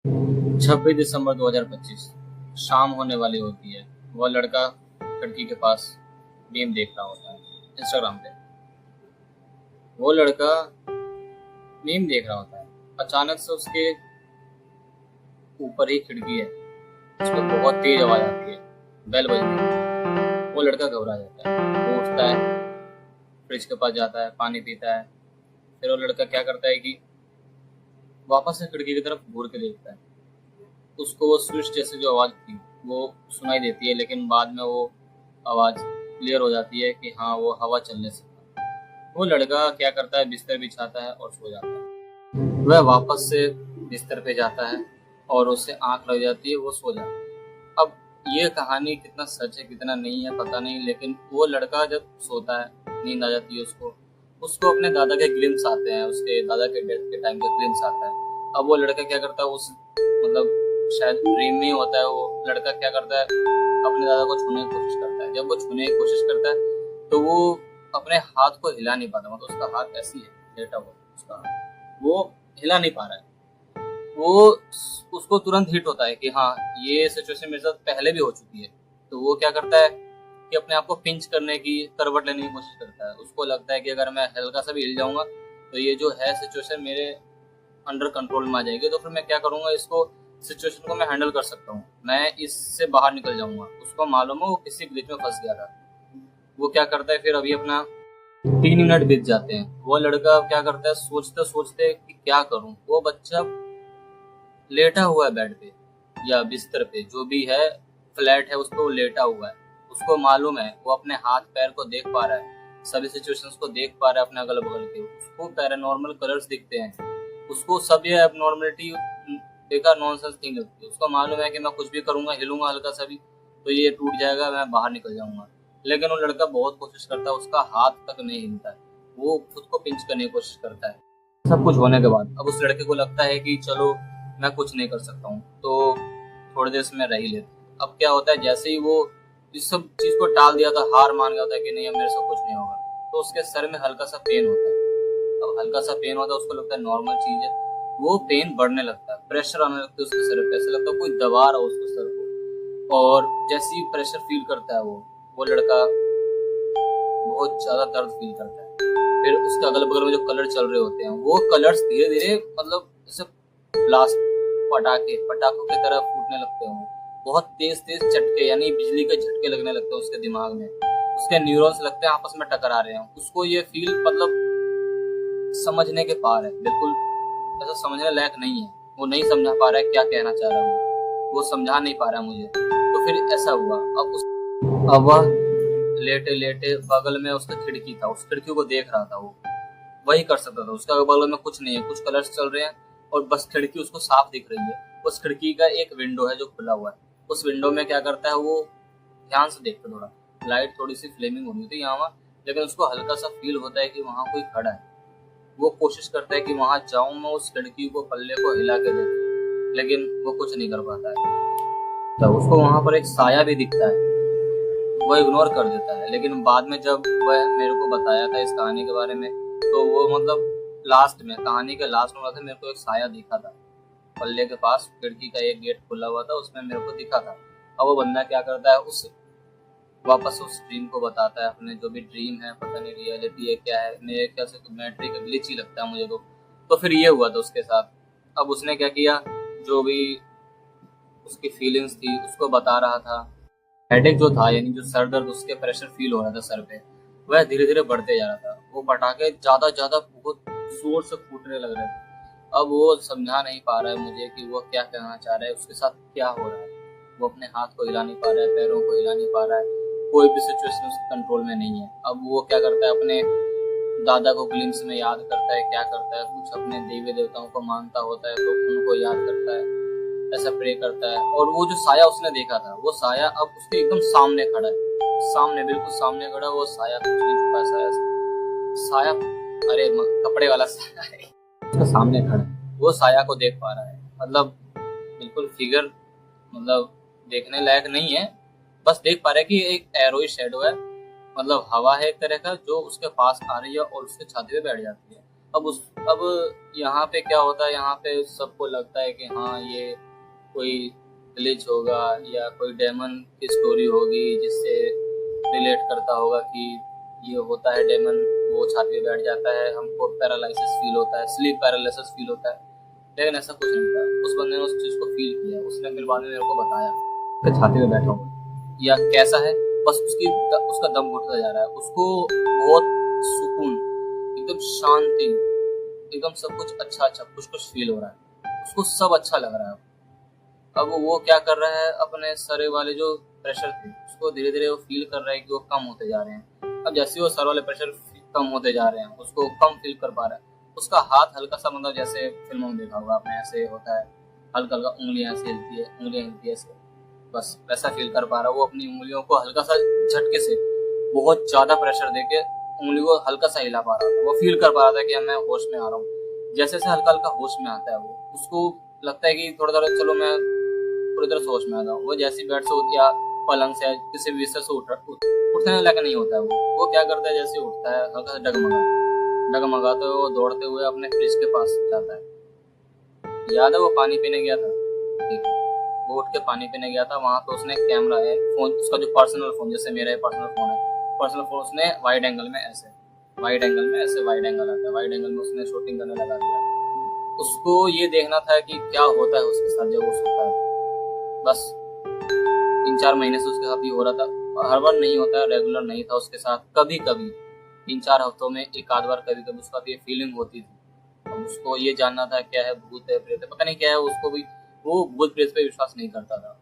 26 दिसंबर 2025 शाम होने वाली होती है। वह लड़का लड़की के पास गेम देख रहा होता है इंस्टाग्राम पे। वो लड़का मीम देख रहा होता है। अचानक से उसके ऊपर ही खिड़की है, उसमें बहुत तेज आवाज आती है, बेल बजती है। वो लड़का घबरा जाता है, वो उठता है, फ्रिज के पास जाता है, पानी पीता है। फिर वो लड़का क्या करता है कि वापस से खिड़की की तरफ घूर के देखता है। उसको वो स्विच जैसे जो आवाज थी वो सुनाई देती है, लेकिन बाद में वो आवाज क्लियर हो जाती है कि हाँ, वो हवा चलने से था। वो लड़का क्या करता है, बिस्तर बिछाता है और सो जाता है। वह वापस से बिस्तर पे जाता है और उससे आंख लग जाती है, वो सो जाता है। अब ये कहानी कितना सच है कितना नहीं है पता नहीं, लेकिन वो लड़का जब सोता है, नींद आ जाती है उसको उसको अपने दादा के ग्लिम्स आते हैं, उसके दादा के डेथ के टाइम का ग्लिम्स आता है। अब वो लड़का क्या करता है, उस मतलब शायद ड्रीम में ही होता है, वो लड़का क्या करता है, अपने दादा को छूने की कोशिश करता है। जब वो छूने की कोशिश करता है तो वो अपने हाथ को हिला नहीं पाता, मतलब उसका हाथ ऐसी है लेटा हुआ, उसका हाथ वो हिला नहीं पा रहा है। वो उसको तुरंत हिट होता है कि हाँ, ये सिचुएशन मेरे साथ पहले भी हो चुकी है। तो वो क्या करता है कि अपने आप को पिंच करने की, करवट लेने की कोशिश करता है। उसको लगता है कि अगर मैं हल्का सा भी हिल जाऊंगा तो ये जो है सिचुएशन मेरे अंडर कंट्रोल में आ जाएगी, तो फिर मैं क्या करूंगा, इसको सिचुएशन को मैं हैंडल कर सकता हूँ, मैं इससे बाहर निकल जाऊंगा। उसको मालूम है वो किसी ग्लिच में फंस गया था। वो क्या करता है, फिर अभी अपना 3 मिनट बीत जाते हैं। वो लड़का क्या करता है, सोचते सोचते कि क्या करूं। वो बच्चा लेटा हुआ है बेड पे या बिस्तर पे, जो भी है, फ्लैट है उस पर वो लेटा हुआ है। उसको मालूम है, वो अपने हाथ पैर को देख पा रहा है, सभी सिचुएशंस को देख पा रहा है अपने अगल बगल के। उसको पैरानॉर्मल कलर्स दिखते हैं, उसको सब ये एबनॉर्मलिटी बेकार नॉनसेंस थिंग लगती है। उसको मालूम है कि मैं कुछ भी करूंगा, हिलूंगा हल्का सा भी तो ये टूट जाएगा, मैं बाहर निकल जाऊंगा। लेकिन वो लड़का बहुत कोशिश करता है, उसका हाथ तक नहीं हिलता है। वो खुद को पिंच करने की कोशिश करता है। सब कुछ होने के बाद अब उस लड़के को लगता है कि चलो मैं कुछ नहीं कर सकता हूँ, तो थोड़ी देर से मैं रह ही लेता। अब क्या होता है, जैसे ही वो इस सब चीज को टाल दिया था, हार मान गया था कि नहीं अब मेरे से कुछ नहीं होगा, तो उसके सर में हल्का सा पेन होता है। अब हल्का सा पेन होता है, उसको लगता है नॉर्मल चीज है। वो पेन बढ़ने लगता है, प्रेशर आने लगता है उसके सर पे, ऐसा लगता है कोई दबा रहा है उसको सर को। और जैसे ही प्रेशर फील करता है वो लड़का बहुत ज्यादा दर्द फील करता है। फिर उसके अगल बगल में जो कलर चल रहे होते हैं, वो कलर्स धीरे धीरे मतलब जैसे ब्लास्ट, पटाखों की तरह फूटने लगते हैं। बहुत तेज तेज झटके, यानी बिजली के झटके लगने लगते हैं उसके दिमाग में। उसके न्यूरॉन्स लगते हैं आपस में टकरा रहे हैं। उसको ये फील मतलब समझने के पार है, बिल्कुल ऐसा समझने लायक नहीं है। वो नहीं समझा पा रहा है क्या कहना चाह रहा हूँ, वो समझा नहीं पा रहा मुझे। तो फिर ऐसा हुआ, अब वह लेटे लेटे बगल में उसका खिड़की था, उस खिड़की को देख रहा था। वो वही कर सकता था, उसका बगल में कुछ नहीं है, कुछ कलर्स चल रहे हैं और बस खिड़की उसको साफ दिख रही है। उस खिड़की का एक विंडो है जो खुला हुआ है। उस विंडो में क्या करता है, वो ध्यान से देखता, थोड़ा लाइट थोड़ी सी फ्लेमिंग हो रही थी यहाँ, लेकिन उसको हल्का सा फील होता है कि वहाँ कोई खड़ा है। वो कोशिश करता है कि वहां जाऊं, मैं उस लड़की को, पल्ले को हिला के देखूं, लेकिन वो कुछ नहीं कर पाता है। तो उसको वहां पर एक साया भी दिखता है, वो इग्नोर कर देता है। लेकिन बाद में जब वह मेरे को बताया था इस कहानी के बारे में, तो वो मतलब लास्ट में, कहानी के लास्ट में मेरे को एक साया दिखा था पल्ले के पास। खिड़की का एक गेट खुला हुआ था, उसमें मेरे को दिखा था। अब वो बंदा क्या करता है, उस वापस उस ड्रीम को बताता है, अपने जो भी ड्रीम है, पता नहीं रियलिटी है क्या है, मेरे ख्याल से तो मैट्रिक का ग्लिच ही लगता है मुझे तो फिर ये हुआ था उसके साथ। अब उसने क्या किया, जो भी उसकी फीलिंग्स थी उसको बता रहा था। हेडेक जो था, यानी जो सर दर्द, उसके प्रेशर फील हो रहा था सर पे, वह धीरे धीरे बढ़ते जा रहा था। वो पटाखे ज्यादा ज्यादा बहुत जोर से फूटने लग रहे थे। अब वो समझा नहीं पा रहा है मुझे कि वो क्या कहना चाह रहा है, उसके साथ क्या हो रहा है। वो अपने हाथ को हिला नहीं पा रहा है, पैरों को हिला नहीं पा रहा है, कोई भी सिचुएशन उसके कंट्रोल में नहीं है। अब वो क्या करता है, अपने दादा को ग्लिम्स में याद करता है, क्या करता है, कुछ अपने देवी देवताओं को मानता होता है तो उनको याद करता है, ऐसा प्रे करता है। और वो जो साया उसने देखा था, वो साया अब उसके एकदम सामने खड़ा है, सामने, बिल्कुल सामने खड़ा। वो साया कुछ नहीं छुपा, साया साया अरे कपड़े वाला साया है, उसके सामने खड़ा है। वो साया को देख पा रहा है, मतलब बिल्कुल फिगर, मतलब देखने लायक नहीं है, बस देख पा रहे हैं कि एक एरोई शेडो है, मतलब हवा है एक तरह का, जो उसके पास आ रही है और उसके छाती पे बैठ जाती है। अब यहाँ पे क्या होता है, यहाँ पे सबको लगता है कि हाँ ये कोई ग्लिच होगा या कोई डेमन की स्टोरी होगी जिससे रिलेट करता होगा कि ये होता है डेमन, वो छाती पे बैठ जाता है, हमको पैरालिसिस फील होता है, स्लीप पैरालिसिस फील होता है। लेकिन ऐसा कुछ नहीं था। उस बंदे ने उस चीज़ को फील किया, उसने फिर बाद में मेरे को बताया कि छाती पे बैठा हुआ या कैसा है, बस उसका दम घुटता जा रहा है, उसको बहुत सुकून, एकदम शांति, एकदम सब कुछ अच्छा अच्छा कुछ कुछ फील हो रहा है, उसको सब अच्छा लग रहा है। अब वो क्या कर रहा है, अपने सर वाले जो प्रेशर थे उसको धीरे धीरे वो फील कर रहा है कि वो कम होते जा रहे हैं। अब जैसे वो सर वाले प्रेशर कम होते जा रहे हैं, उसको कम फील कर पा रहा है। उसका हाथ हल्का सा, मतलब जैसे फिल्मों में देखा होगा आपने, ऐसे होता है, हल्का हल्का उंगलियां ऐसे हिलती है, उंगलियां हिलती है ऐसे, बस वैसा फील कर पा रहा है। वो अपनी उंगलियों को हल्का सा झटके से, बहुत ज्यादा प्रेशर देके उंगली को हल्का सा हिला पा रहा था। वो फील कर पा रहा था कि मैं होश में आ रहा हूँ। जैसे से हल्का हल्का होश में आता है वो, उसको लगता है कि थोड़ा थोड़ा चलो मैं पूरी तरह से होश में आ जाऊँ। वो जैसी बेड से उठ या पलंग से किसी भी बिस्तर से उठने लायक नहीं होता है। वो क्या करता है, जैसे उठता है हल्का सा डगमगाते हुए वो दौड़ते हुए अपने फ्रिज के पास जाता है। याद है वो पानी पीने गया था, ठीक है, वो उठ के पानी पीने गया था। वहां पे उसने कैमरा है, फोन, उसका जो पर्सनल फोन, जैसे मेरा पर्सनल फोन है, पर्सनल फोन उसने वाइड एंगल में ऐसे, वाइड एंगल में ऐसे, वाइड एंगल आता है, वाइड एंगल में उसने शूटिंग करने लगा दिया। उसको ये देखना था कि क्या होता है उसके साथ जब वो सोता है। बस 3-4 महीने से उसके साथ ये हो रहा था। हर बार नहीं होता, रेगुलर नहीं था उसके साथ, कभी कभी 3-4 हफ्तों में एक आध बार कभी कभी उसका ये फीलिंग होती थी। अब उसको ये जानना था क्या है, भूत है, प्रेत है, पता नहीं क्या है। उसको भी, वो भूत प्रेत पे विश्वास नहीं करता था।